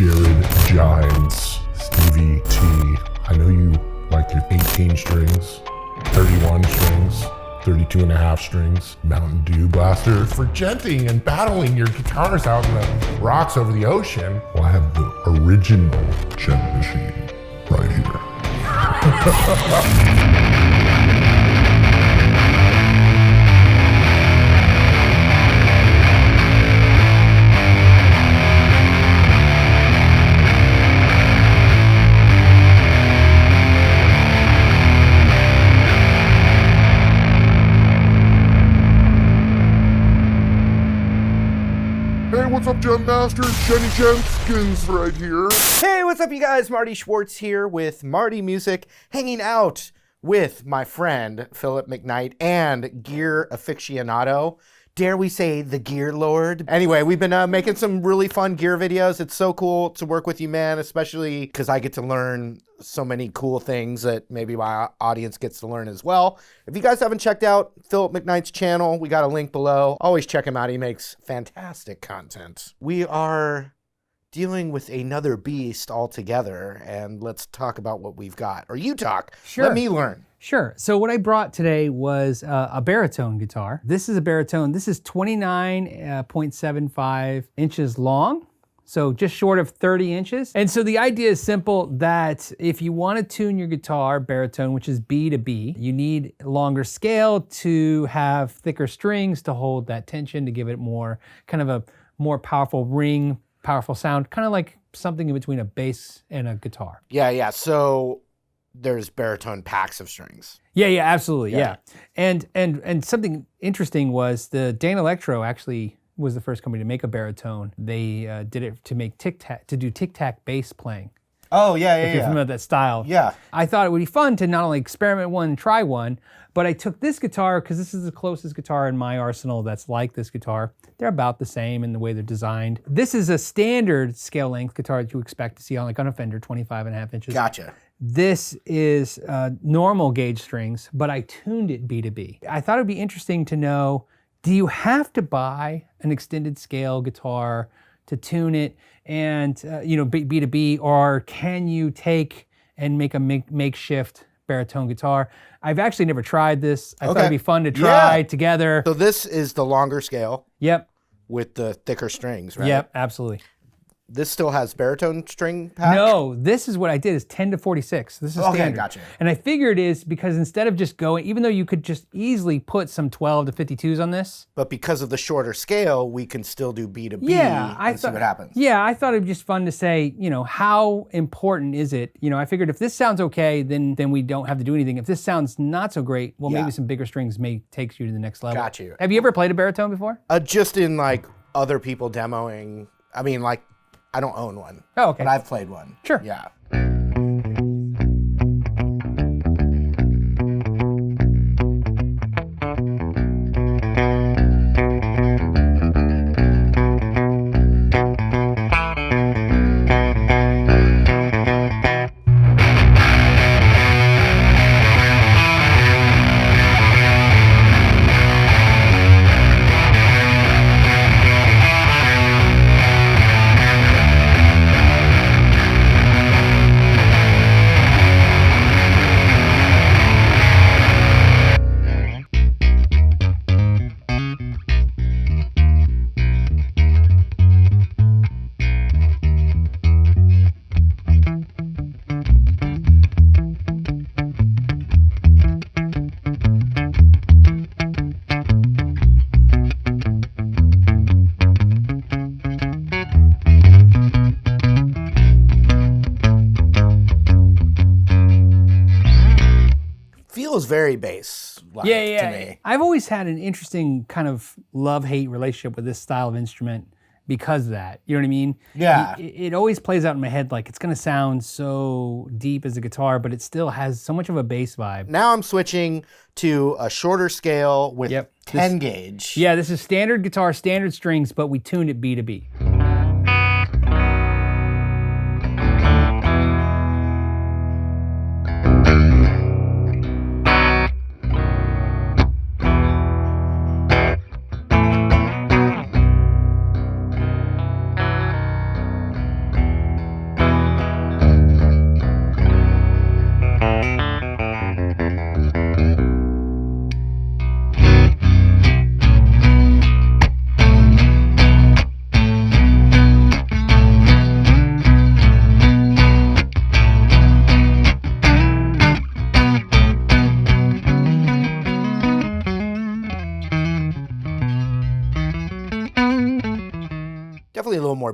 Jared Gines, Stevie T. I know you like your 18 strings, 31 strings, 32 and a half strings, Mountain Dew blaster for genting and battling your guitars out in the rocks over the ocean. Well, I have the original gent machine right here. What's up, Gem Masters? Jenny Jenskins right here. Hey, what's up, you guys? Marty Schwartz here with Marty Music, hanging out with my friend Philip McKnight and gear aficionado. Dare we say the gear lord? Anyway, we've been making some really fun gear videos. It's so cool to work with you, man, especially because I get to learn so many cool things that maybe my audience gets to learn as well. If you guys haven't checked out Philip McKnight's channel, we got a link below. Always check him out. He makes fantastic content. We are dealing with another beast altogether, and let's talk about what we've got. Or you talk. Sure. Let me learn. Sure. So what I brought today was a baritone guitar. This is a baritone. This is 29.75 inches long, so just short of 30 inches. And so the idea is simple, that if you want to tune your guitar baritone, which is B to B, you need a longer scale to have thicker strings to hold that tension, to give it more, kind of a more powerful ring, powerful sound, kind of like something in between a bass and a guitar. Yeah. So there's baritone packs of strings. Yeah, absolutely, yeah. And something interesting was the Dan Electro actually was the first company to make a baritone. They did it to make tic-tac bass playing. Oh, yeah. If you're familiar with that style. Yeah. I thought it would be fun to not only experiment one and try one, but I took this guitar because this is the closest guitar in my arsenal that's like this guitar. They're about the same in the way they're designed. This is a standard scale length guitar that you expect to see on a Fender, 25.5 inches. Gotcha. This is normal gauge strings, but I tuned it B to B. I thought it'd be interesting to know, do you have to buy an extended scale guitar to tune it and B to B, or can you take and make a makeshift baritone guitar? I've actually never tried this. I thought it'd be fun to try together. So this is the longer scale. Yep. With the thicker strings, right? Yep, absolutely. This still has baritone string pack? No, this is what I did, is 10 to 46. This is standard. Gotcha. And I figured it is because instead of just going, even though you could just easily put some 12 to 52s on this. But because of the shorter scale, we can still do B to B and see what happens. Yeah, I thought it'd be just fun to say, how important is it? I figured if this sounds okay, then we don't have to do anything. If this sounds not so great, well, maybe some bigger strings may take you to the next level. Got you. Have you ever played a baritone before? Just in other people demoing. I mean, I don't own one. Oh, okay. But I've played one. Sure. Yeah. Feels very bass-like to me. I've always had an interesting kind of love-hate relationship with this style of instrument because of that. You know what I mean? Yeah. It always plays out in my head like it's going to sound so deep as a guitar, but it still has so much of a bass vibe. Now I'm switching to a shorter scale with 10 gauge. Yeah, this is standard guitar, standard strings, but we tuned it B to B.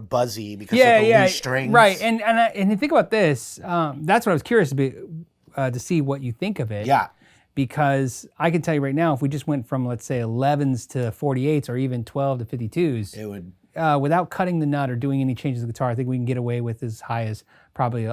buzzy because of the loose strings. Right. And you think about this. That's what I was curious to see what you think of it. Yeah. Because I can tell you right now, if we just went from, let's say, 11s to 48s or even 12 to 52s, It would. without cutting the nut or doing any changes to the guitar, I think we can get away with as high as probably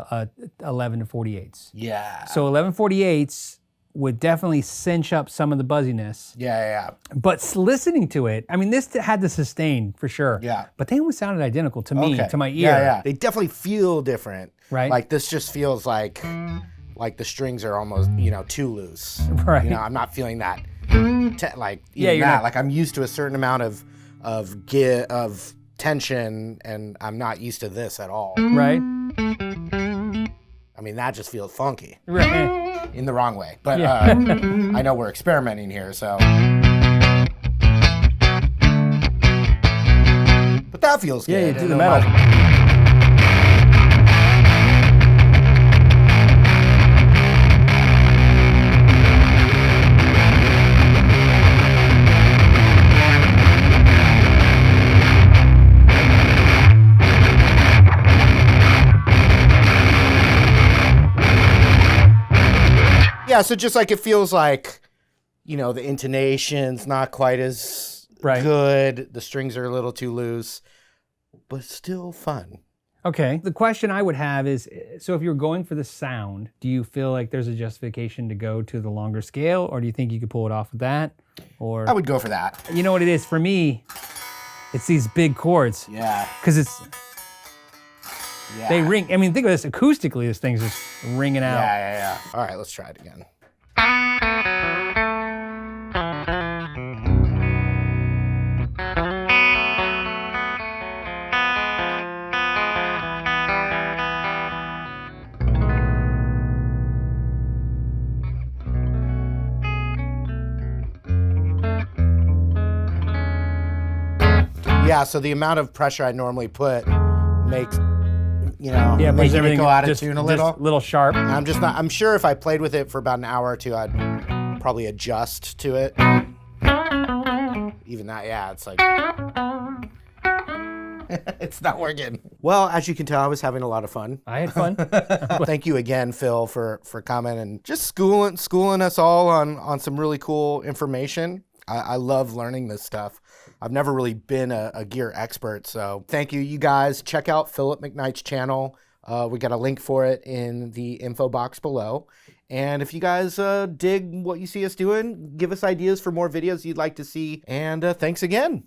11 to 48s. Yeah. So 11/48s would definitely cinch up some of the buzziness. Yeah. But listening to it, I mean, this had the sustain for sure. Yeah. But they almost sounded identical to me, to my ear. Yeah. They definitely feel different. Right. Like this just feels like the strings are almost, too loose. Right. I'm not feeling that. you're not. Like I'm used to a certain amount of tension, and I'm not used to this at all. Right. I mean, that just feels funky Right. in the wrong way. But Yeah. I know we're experimenting here, so. But that feels good. Yeah, you do And the then, metal. Yeah, so just like it feels like, the intonation's not quite as good. The strings are a little too loose, but still fun. Okay. The question I would have is, so if you're going for the sound, do you feel like there's a justification to go to the longer scale, or do you think you could pull it off with that? Or I would go for that. You know what it is? For me, it's these big chords. Yeah. Because Yeah. they ring. I mean, think of this acoustically, this thing's just ringing out. Yeah. All right, let's try it again. Yeah, so the amount of pressure I normally put makes, makes it go out of tune a little. Just little sharp. I'm sure if I played with it for about an hour or two, I'd probably adjust to it. Even that, it's like, it's not working. Well, as you can tell, I was having a lot of fun. I had fun. Thank you again, Phil, for coming and just schooling us all on some really cool information. I love learning this stuff. I've never really been a gear expert, so thank you, you guys. Check out Philip McKnight's channel. We got a link for it in the info box below. And if you guys dig what you see us doing, give us ideas for more videos you'd like to see. And thanks again.